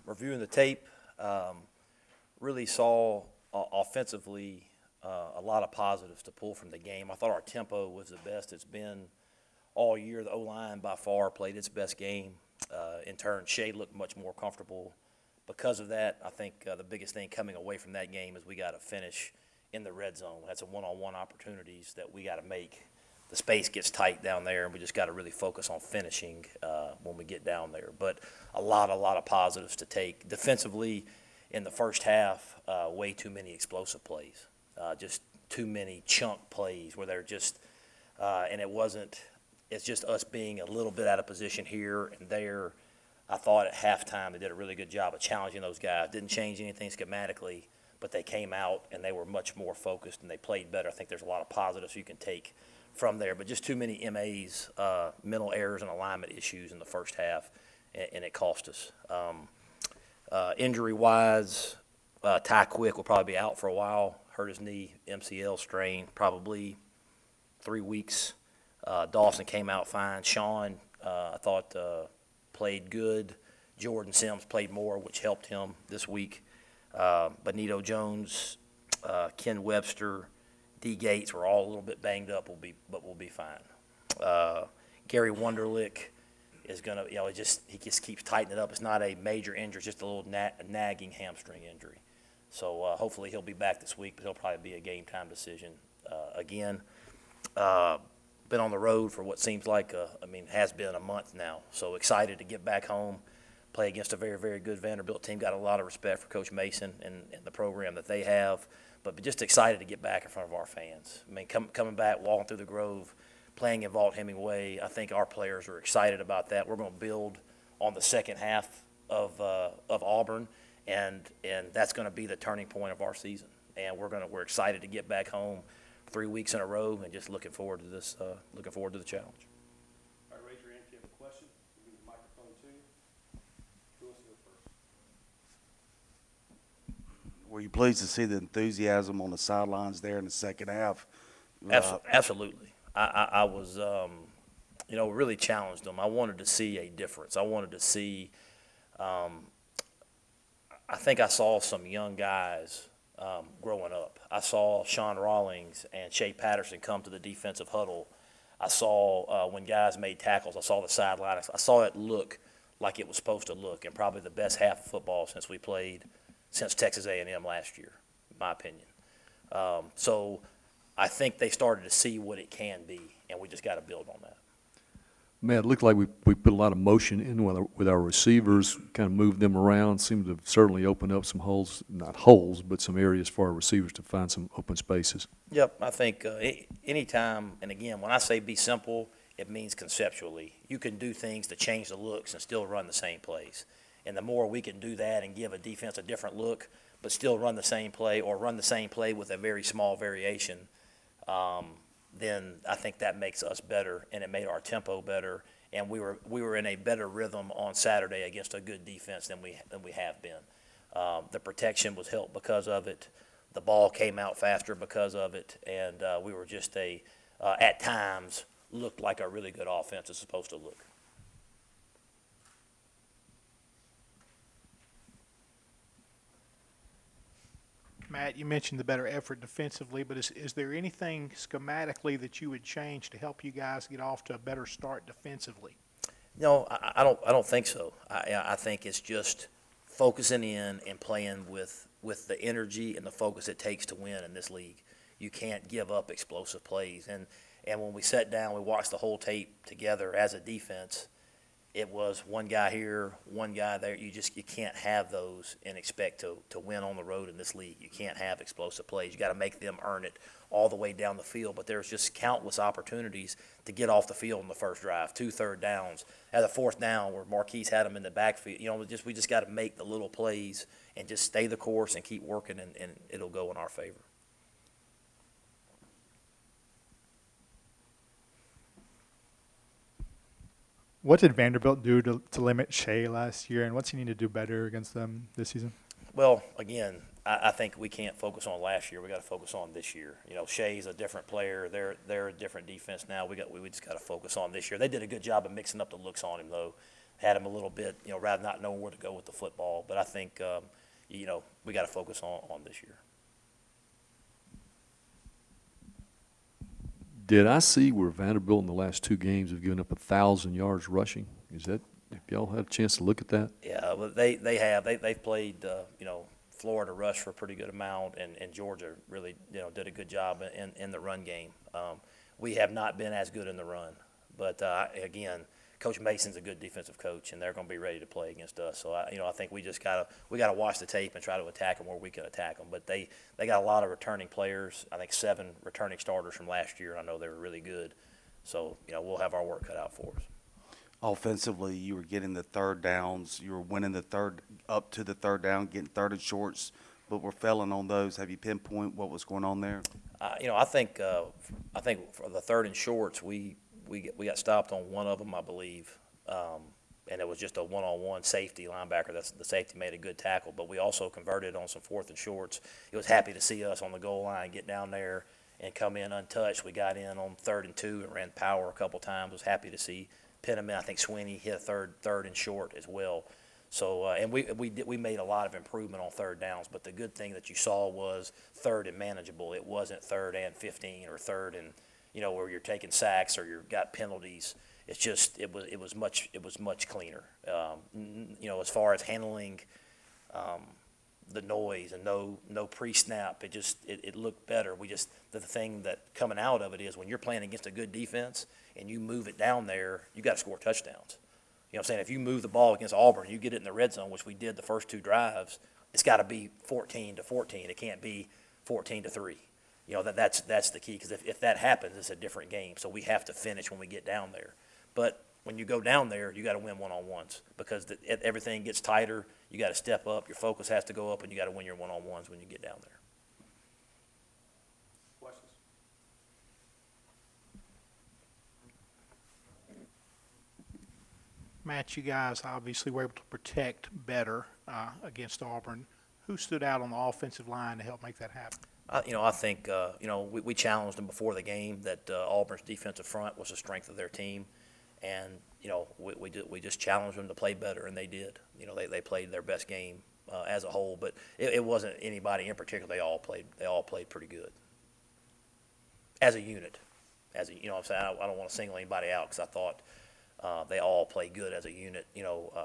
Reviewing the tape, really saw offensively a lot of positives to pull from the game. I thought our tempo was the best it's been all year. The O-line by far played its best game. In turn, Shea looked much more comfortable. Because of that, I think the biggest thing coming away from that game is we got to finish in the red zone. That's some one-on-one opportunities that we got to make. The space gets tight down there, and we just got to really focus on finishing when we get down there. But a lot of positives to take. Defensively, in the first half, way too many explosive plays. Just too many chunk plays where they're just and it's just us being a little bit out of position here and there. I thought at halftime they did a really good job of challenging those guys. Didn't change anything schematically, but they came out and they were much more focused and they played better. I think there's a lot of positives you can take from there, but just too many MAs, mental errors and alignment issues in the first half, and it cost us. Injury-wise, Ty Quick will probably be out for a while. Hurt his knee, MCL strain, probably 3 weeks. Dawson came out fine. Sean, I thought, played good. Jordan Sims played more, which helped him this week. Benito Jones, Ken Webster, D. Gates were all a little bit banged up, but we'll be fine. Gary Wunderlich is going to, he just keeps tightening it up. It's not a major injury, it's just a little nagging hamstring injury. So hopefully he'll be back this week, but he'll probably be a game-time decision again. Been on the road for what seems like, has been a month now. So excited to get back home, play against a very, very good Vanderbilt team. Got a lot of respect for Coach Mason and the program that they have. But just excited to get back in front of our fans. Coming back, walking through the Grove, playing in Vaught Hemingway, I think our players are excited about that. We're going to build on the second half of Auburn, and that's going to be the turning point of our season. And we're excited to get back home 3 weeks in a row, and just looking forward to this. Looking forward to the challenge. All right, raise your hand if you have a question. We'll give the microphone to you. Who wants to go first? Were you pleased to see the enthusiasm on the sidelines there in the second half? Absolutely. I was, really challenged them. I wanted to see a difference. I wanted to see. I think I saw some young guys growing up. I saw Sean Rawlings and Shea Patterson come to the defensive huddle. I saw when guys made tackles, I saw the sideline. I saw it look like it was supposed to look, and probably the best half of football since Texas A&M last year, in my opinion. So I think they started to see what it can be, and we just got to build on that. Man, it looked like we put a lot of motion in with our receivers, kind of moved them around, seemed to certainly open up some holes, not holes, but some areas for our receivers to find some open spaces. Yep, I think anytime, and again, when I say be simple, it means conceptually. You can do things to change the looks and still run the same plays. And the more we can do that and give a defense a different look, but still run the same play or run the same play with a very small variation, then I think that makes us better, and it made our tempo better, and we were in a better rhythm on Saturday against a good defense than we have been. The protection was helped because of it. The ball came out faster because of it, and we were just at times looked like a really good offense is supposed to look. Matt, you mentioned the better effort defensively, but is there anything schematically that you would change to help you guys get off to a better start defensively? No, I don't think so. I think it's just focusing in and playing with the energy and the focus it takes to win in this league. You can't give up explosive plays. And when we sat down, we watched the whole tape together as a defense. It was one guy here, one guy there. You can't have those and expect to win on the road in this league. You can't have explosive plays. You got to make them earn it all the way down the field. But there's just countless opportunities to get off the field in the first drive, 2 third downs. At the fourth down where Marquise had them in the backfield, we just got to make the little plays and just stay the course and keep working, and it'll go in our favor. What did Vanderbilt do to limit Shea last year, and what's he need to do better against them this season? Well, again, I think we can't focus on last year. We got to focus on this year. Shea's a different player. They're a different defense now. We just got to focus on this year. They did a good job of mixing up the looks on him, though. had them a little bit, rather not knowing where to go with the football. But I think, we got to focus on this year. Did I see where Vanderbilt in the last 2 games have given up 1,000 yards rushing? Have y'all had a chance to look at that? Yeah, well, they have. They've played, Florida rushed for a pretty good amount, and Georgia really, did a good job in the run game. We have not been as good in the run. But, again, Coach Mason's a good defensive coach, and they're going to be ready to play against us. So, I think we just got to watch the tape and try to attack them where we can attack them. But they got a lot of returning players. I think 7 returning starters from last year. I know they were really good. So, we'll have our work cut out for us. Offensively, you were getting the third downs. You were winning up to the third down, getting third and shorts, but we're failing on those. Have you pinpoint what was going on there? I think for the third and shorts, we got stopped on one of them, I believe, and it was just a one-on-one safety linebacker. The safety made a good tackle, but we also converted on some fourth and shorts. He was happy to see us on the goal line, get down there and come in untouched. We got in on 3rd and 2 and ran power a couple times. Was happy to see Penniman. I think Sweeney hit a third and short as well. So and we made a lot of improvement on third downs. But the good thing that you saw was 3rd and manageable. It wasn't 3rd and 15 or 3rd and where you're taking sacks or you've got penalties. It's just it was much cleaner. As far as handling the noise and no pre-snap, it looked better. The thing that coming out of it is when you're playing against a good defense and you move it down there, you got to score touchdowns. You know what I'm saying? If you move the ball against Auburn, you get it in the red zone, which we did the first 2 drives, it's got to be 14-14. It can't be 14-3. That's the key, because if that happens, it's a different game. So we have to finish when we get down there. But when you go down there, you got to win one-on-ones because everything gets tighter. You got to step up. Your focus has to go up, and you got to win your one-on-ones when you get down there. Questions? Matt, you guys obviously were able to protect better against Auburn. Who stood out on the offensive line to help make that happen? I think we challenged them before the game that Auburn's defensive front was the strength of their team, and we just challenged them to play better, and they did. They played their best game as a whole, but it wasn't anybody in particular. They all played pretty good as a unit. What I'm saying, I don't want to single anybody out because I thought they all played good as a unit.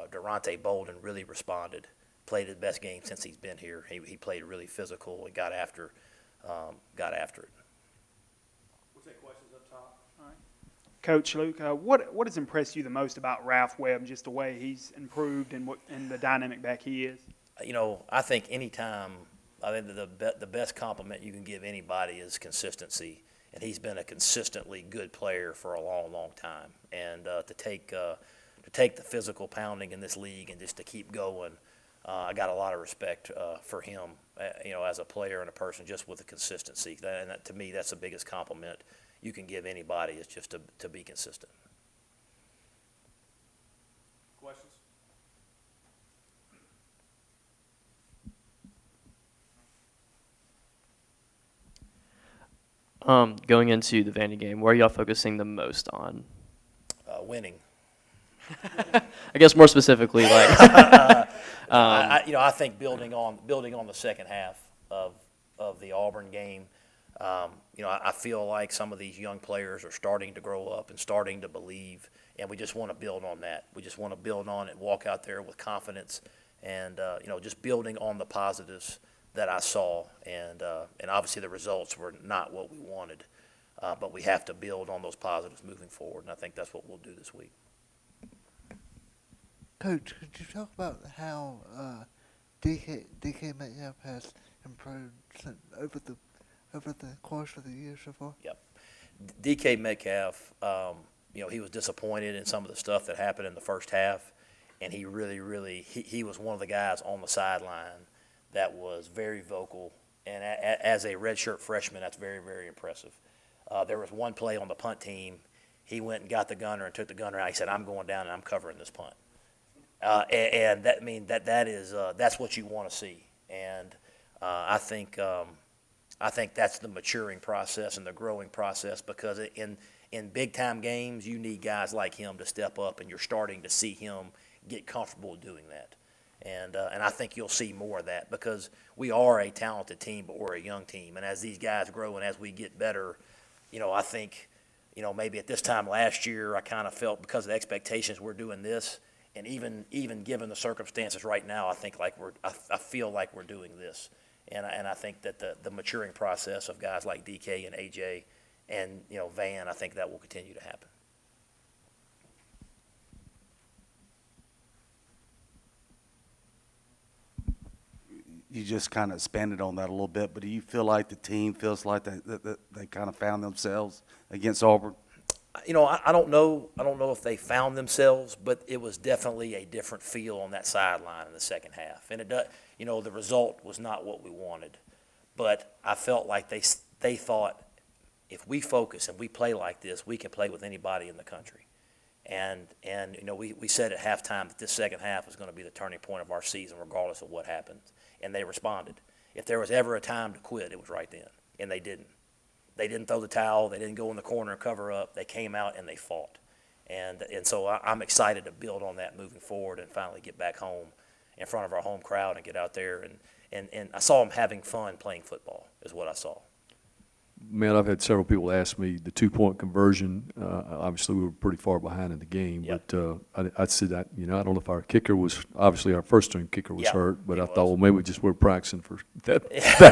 Durante Bolden really responded, played his best game since he's been here. He played really physical and got after it. We'll take questions up top. All right. Coach Luke, what has impressed you the most about Ralph Webb, just the way he's improved and the dynamic back he is? I think anytime, I think the best compliment you can give anybody is consistency, and he's been a consistently good player for a long, long time. And to take the physical pounding in this league and just to keep going, I got a lot of respect for him, as a player and a person, just with the consistency. And to me, that's the biggest compliment you can give anybody, is just to be consistent. Questions? Going into the Vandy game, where are y'all focusing the most on? Winning. I guess more specifically, like I think building on the second half of the Auburn game. I feel like some of these young players are starting to grow up and starting to believe, and we just want to build on that. We just want to build on it, walk out there with confidence, and just building on the positives that I saw. And obviously the results were not what we wanted, but we have to build on those positives moving forward, and I think that's what we'll do this week. Coach, could you talk about how DK Metcalf has improved over the course of the year so far? Yep. DK Metcalf, he was disappointed in some of the stuff that happened in the first half, and he really he was one of the guys on the sideline that was very vocal, and as a redshirt freshman, that's very, very impressive. There was one play on the punt team. He went and got the gunner and took the gunner out. He said, "I'm going down and I'm covering this punt." And that's what you want to see. And I think that's the maturing process and the growing process, because in in big-time games, you need guys like him to step up, and you're starting to see him get comfortable doing that. And I think you'll see more of that because we are a talented team, but we're a young team. And as these guys grow and as we get better, I think, maybe at this time last year, I kind of felt because of the expectations we're doing this, and even given the circumstances right now, I think I feel like we're doing this. And I think that the maturing process of guys like DK and AJ and, Van, I think that will continue to happen. You just kind of expanded on that a little bit, but do you feel like the team feels like they kind of found themselves against Auburn? I don't know if they found themselves, but it was definitely a different feel on that sideline in the second half. And the result was not what we wanted, but I felt like they thought if we focus and we play like this, we can play with anybody in the country. And we said at halftime that this second half was going to be the turning point of our season, regardless of what happened. And they responded. If there was ever a time to quit, it was right then, and they didn't. They didn't throw the towel. They didn't go in the corner and cover up. They came out and they fought. And so I'm excited to build on that moving forward and finally get back home in front of our home crowd and get out there. And I saw them having fun playing football is what I saw. Man, I've had several people ask me the 2-point conversion. Obviously, we were pretty far behind in the game, Yep. but I said that I don't know if our kicker was obviously our first string kicker was Yeah, hurt, but he I was. thought, well, maybe we're practicing for that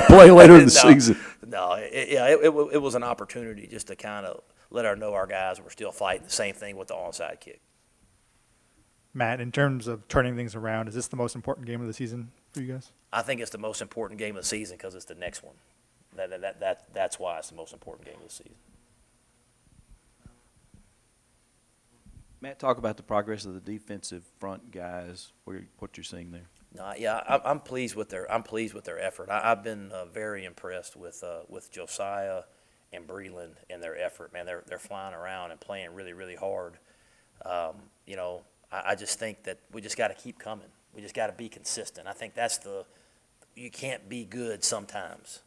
play later in the season. No, it was an opportunity just to kind of let our guys were still fighting. The same thing with the onside kick. Matt, in terms of turning things around, is this the most important game of the season for you guys? I think it's the most important game of the season because it's the next one. That's why it's the most important game of the season. Matt, talk about the progress of the defensive front guys. What you're seeing there. No, yeah, I'm pleased with their effort. I've been very impressed with Josiah and Breland and their effort. Man, they're flying around and playing really, really hard. I just think that we just got to keep coming. We just got to be consistent. I think you can't be good sometimes.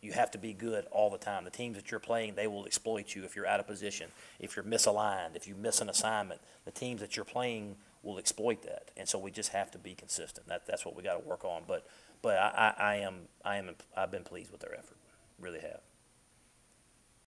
You have to be good all the time. The teams that you're playing, they will exploit you if you're out of position, if you're misaligned, if you miss an assignment. The teams that you're playing will exploit that, and so we just have to be consistent. That's what we got to work on. But I've been pleased with their effort, really have.